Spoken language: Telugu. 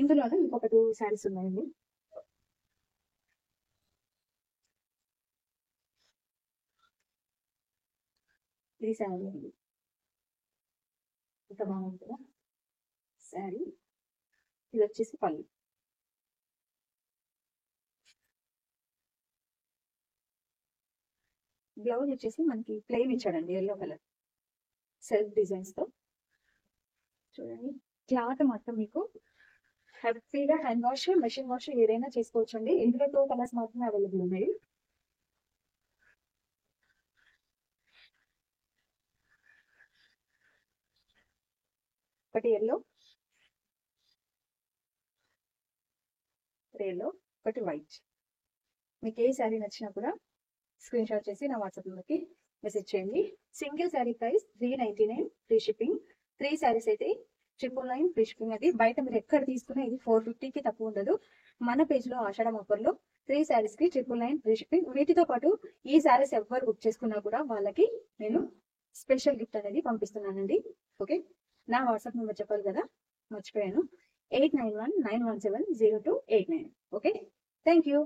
ఇందులోనే ఇంకొక 2 శారీస్ ఉన్నాయండి. ఈ శారీ అండి, ఎంత బాగుంది కదా శారీ. ఇది వచ్చేసి పళ్ళు. బ్లౌజ్ వచ్చేసి మనకి ప్లెయిన్ ఇచ్చాడండి, ఎల్లో కలర్ సెల్ఫ్ డిజైన్స్ తో. చూడండి, క్లాత్ మాత్రం మీకు హ్యాపీగా హ్యాండ్ వాష్, మెషిన్ వాష్ ఏదైనా చేసుకోవచ్చు అండి. ఇందులో 2 కలర్స్ మాత్రమే అవైలబుల్ ఉన్నాయి. ఒకటి ఎల్లో, ఒకటి వైట్. మీకు ఏ శారీ నచ్చినా కూడా స్క్రీన్ షాట్ చేసి నా వాట్సాప్ నెంబర్కి మెసేజ్ చేయండి. Single sari price 399 free shipping. 3 saris అయితే 999 ఫ్రీ షిప్పింగ్. అది బయట మీరు ఎక్కడ తీసుకున్నా ఇది 450కి తక్కువ ఉండదు. మన పేజ్ లో ఆషాఢం ఆఫర్ లో 3 శారీస్ కి 999 ఫ్రీ షిప్పింగ్. వీటితో పాటు ఈ శారీస్ ఎవరు బుక్ చేసుకున్నా కూడా వాళ్ళకి నేను స్పెషల్ గిఫ్ట్ అనేది పంపిస్తున్నానండి. ఓకే, నా వాట్సాప్ నెంబర్ చెప్పాలి కదా, మర్చిపోయాను. 8919170289. Okay, thank you.